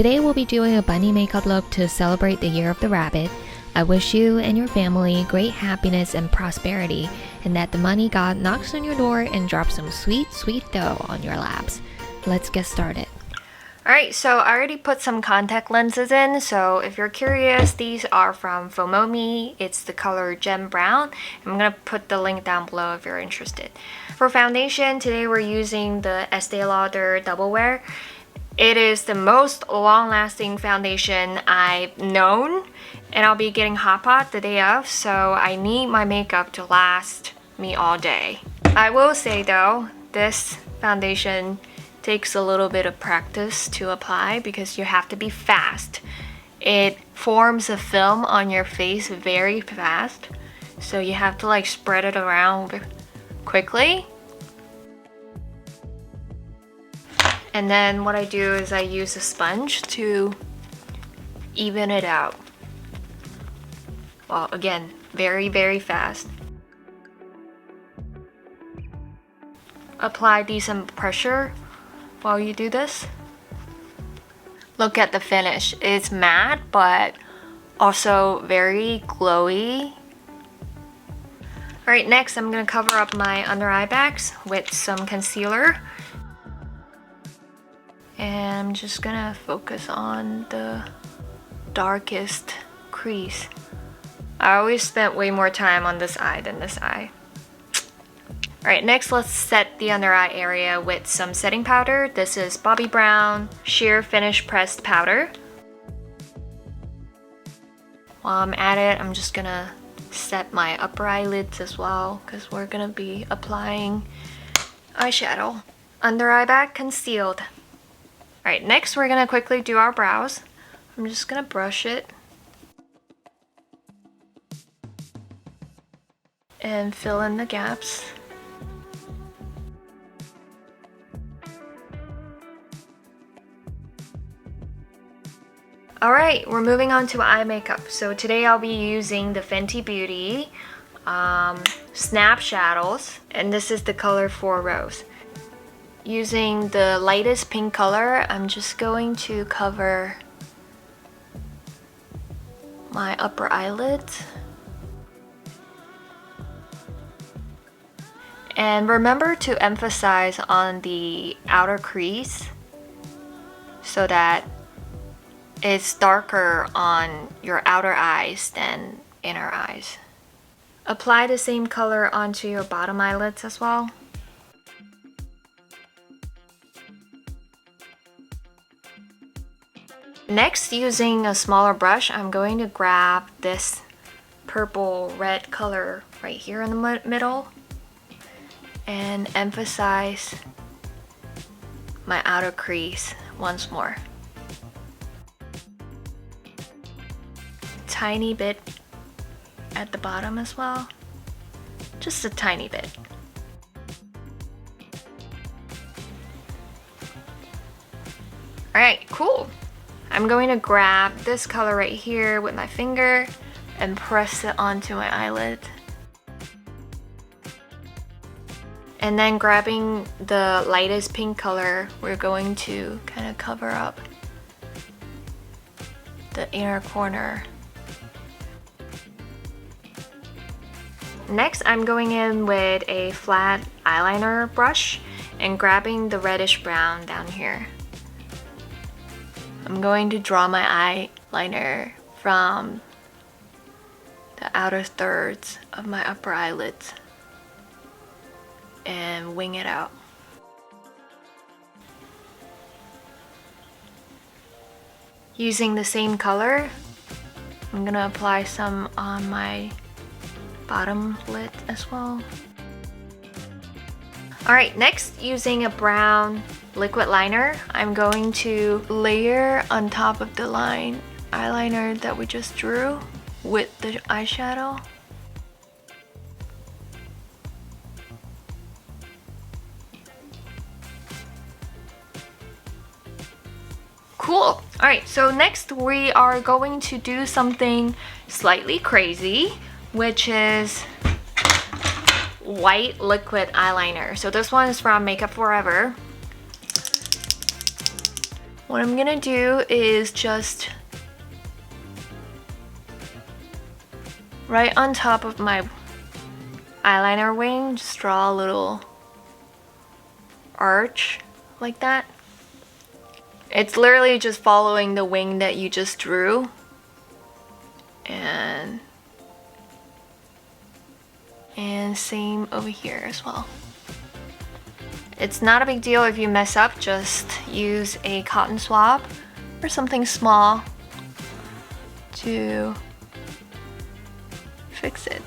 Today we'll be doing a bunny makeup look to celebrate the year of the rabbit. I wish you and your family great happiness and prosperity, and that the money god knocks on your door and drops some sweet, sweet dough on your laps. Let's get started. Alright, so I already put some contact lenses in, so if you're curious, these are from FOMOMY. It's the color Gem Brown. I'm going to put the link down below if you're interested. For foundation, today we're using the Estee Lauder Double Wear. It is the most long-lasting foundation I've known, and I'll be getting hot pot the day of, so I need my makeup to last me all day. I will say though, this foundation takes a little bit of practice to apply because you have to be fast. It forms a film on your face very fast, so you have to like spread it around quickly. And then what I do is I use a sponge to even it out. Well, again, very, very fast. Apply decent pressure while you do this. Look at the finish. It's matte, but also very glowy. Alright, next I'm going to cover up my under eye bags with some concealer. And I'm just going to focus on the darkest crease. I always spent way more time on this eye than this eye. Alright, next let's set the under eye area with some setting powder. This is Bobbi Brown Sheer Finish Pressed Powder. While I'm at it, I'm just gonna set my upper eyelids as well because we're gonna be applying eyeshadow. Under eye bag concealed. Alright, next we're gonna quickly do our brows. I'm just gonna brush it and fill in the gaps. Alright, we're moving on to eye makeup. So today I'll be using the Fenty Beauty Snap Shadows, and this is the color 4 Rose. Using the lightest pink color, I'm just going to cover my upper eyelids. And remember to emphasize on the outer crease so that it's darker on your outer eyes than inner eyes. Apply the same color onto your bottom eyelids as well. Next, using a smaller brush, I'm going to grab this purple red color right here in the middle and emphasize my outer crease once more. Tiny bit at the bottom as well, just a tiny bit. Alright, cool. I'm going to grab this color right here with my finger and press it onto my eyelid. And then grabbing the lightest pink color, we're going to kind of cover up the inner corner. Next, I'm going in with a flat eyeliner brush and grabbing the reddish brown down here. I'm going to draw my eyeliner from the outer thirds of my upper eyelids and wing it out. Using the same color, I'm gonna apply some on my bottom lid as well. Alright, next, using a brown liquid liner, I'm going to layer on top of the eyeliner that we just drew with the eyeshadow. Cool. Alright, so next we are going to do something slightly crazy, which is white liquid eyeliner. So this one is from Makeup Forever. What I'm gonna do is just right on top of my eyeliner wing, just draw a little arch like that. It's literally just following the wing that you just drew. And same over here as well. It's not a big deal if you mess up, just use a cotton swab or something small to fix it.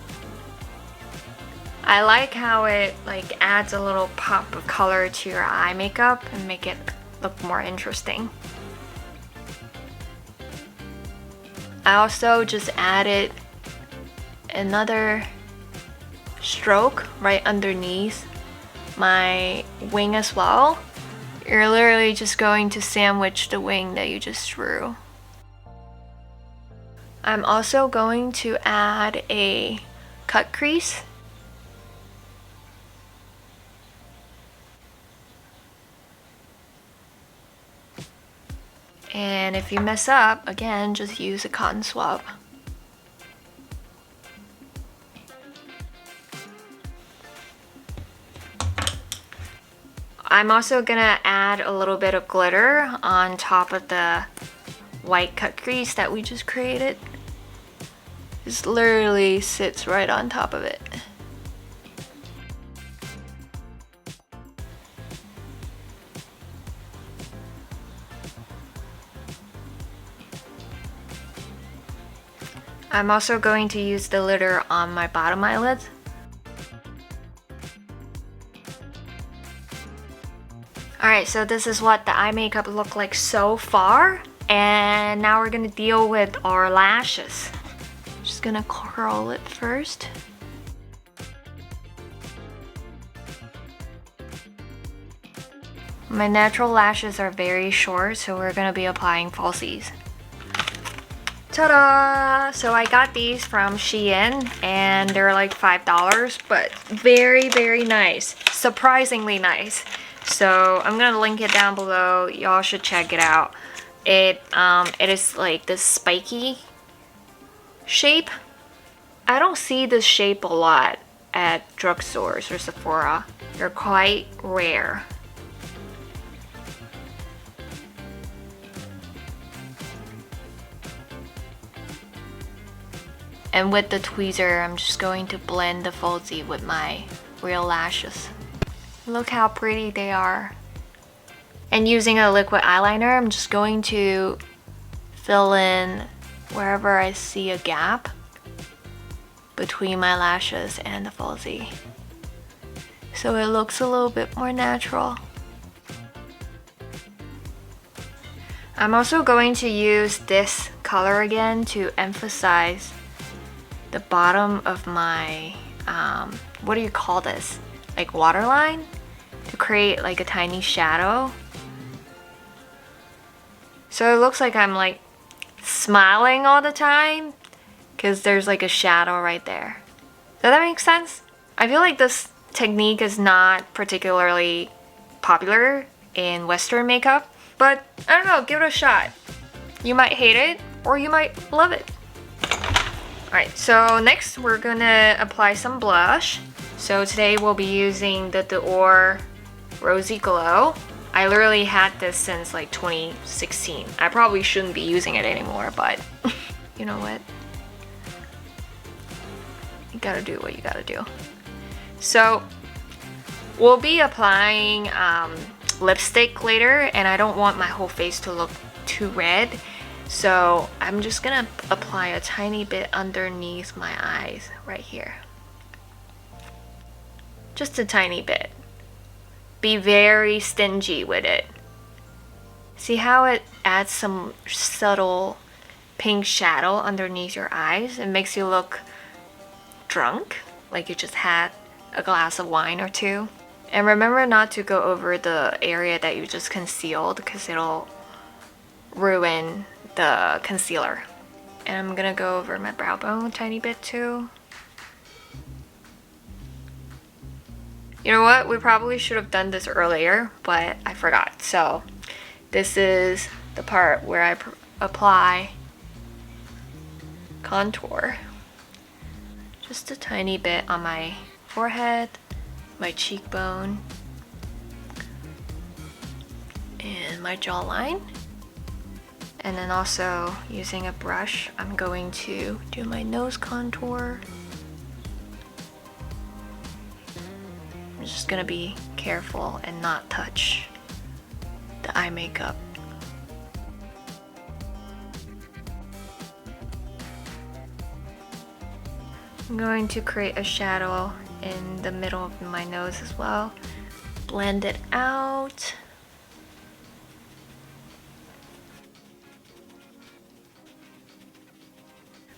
I like how it like adds a little pop of color to your eye makeup and make it look more interesting. I also just added another stroke right underneath my wing as well. You're literally just going to sandwich the wing that you just drew. I'm also going to add a cut crease. And if you mess up, again, just use a cotton swab. I'm also gonna add a little bit of glitter on top of the white cut crease that we just created. This literally sits right on top of it. I'm also going to use the glitter on my bottom eyelids. Alright, so this is what the eye makeup looked like so far. And now we're gonna deal with our lashes. Just gonna curl it first. My natural lashes are very short, so we're gonna be applying falsies. Ta-da! So I got these from Shein and they're like $5, but very, very nice. Surprisingly nice. So I'm gonna link it down below. Y'all should check it out. It is like this spiky shape. I don't see this shape a lot at drugstores or Sephora. They're quite rare. And with the tweezer, I'm just going to blend the falsie with my real lashes. Look how pretty they are. And using a liquid eyeliner, I'm just going to fill in wherever I see a gap between my lashes and the falsie, so it looks a little bit more natural. I'm also going to use this color again to emphasize the bottom of my, what do you call this? Like waterline? To create like a tiny shadow. So it looks like I'm like smiling all the time because there's like a shadow right there. Does that make sense? I feel like this technique is not particularly popular in Western makeup, but I don't know, give it a shot. You might hate it or you might love it. Alright, so next we're gonna apply some blush. So today we'll be using the Dior Rosy Glow. I literally had this since like 2016. I probably shouldn't be using it anymore, but you know what? You gotta do what you gotta do. So we'll be applying lipstick later, and I don't want my whole face to look too red. So I'm just gonna apply a tiny bit underneath my eyes right here. Just a tiny bit. Be very stingy with it. See how it adds some subtle pink shadow underneath your eyes? It makes you look drunk, like you just had a glass of wine or two. And remember not to go over the area that you just concealed because it'll ruin the concealer. And I'm gonna go over my brow bone a tiny bit too. You know what? We probably should have done this earlier, but I forgot. So this is the part where I apply contour. Just a tiny bit on my forehead, my cheekbone, and my jawline. And then also using a brush, I'm going to do my nose contour. I'm just gonna be careful and not touch the eye makeup. I'm going to create a shadow in the middle of my nose as well. Blend it out.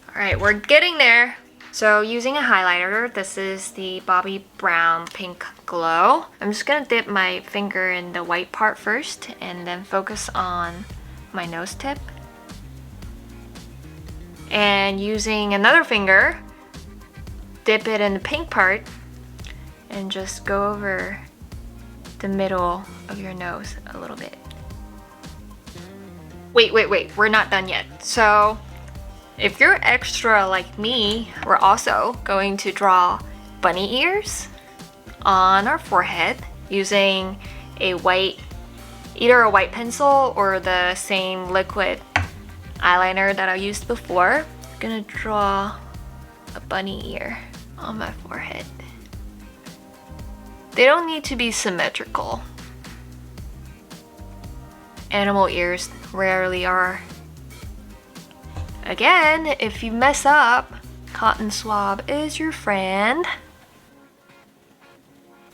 Alright, we're getting there. So using a highlighter, this is the Bobbi Brown Pink Glow. I'm just gonna dip my finger in the white part first and then focus on my nose tip. And using another finger, dip it in the pink part and just go over the middle of your nose a little bit. Wait, we're not done yet. So if you're extra like me, we're also going to draw bunny ears on our forehead using a white, either a white pencil or the same liquid eyeliner that I used before. I'm gonna draw a bunny ear on my forehead. They don't need to be symmetrical. Animal ears rarely are. Again, if you mess up, cotton swab is your friend.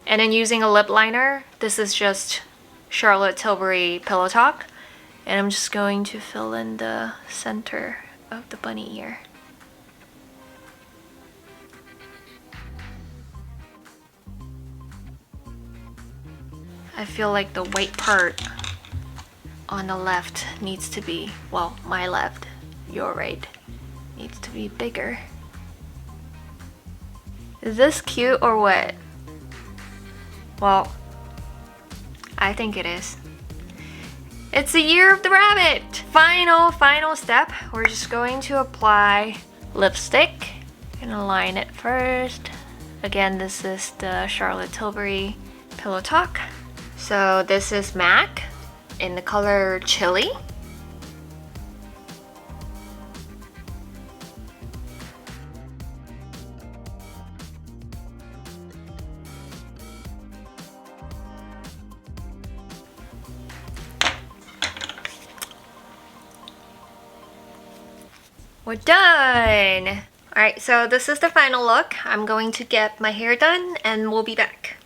And then using a lip liner, this is just Charlotte Tilbury Pillow Talk. And I'm just going to fill in the center of the bunny ear. I feel like the white part on the left needs to be, well, my left, your right, needs to be bigger. Is this cute or what? Well, I think it is. It's the year of the rabbit! Final step. We're just going to apply lipstick. Gonna line it first. Again, this is the Charlotte Tilbury Pillow Talk. So this is MAC in the color Chili. We're done! Alright, so this is the final look. I'm going to get my hair done and we'll be back.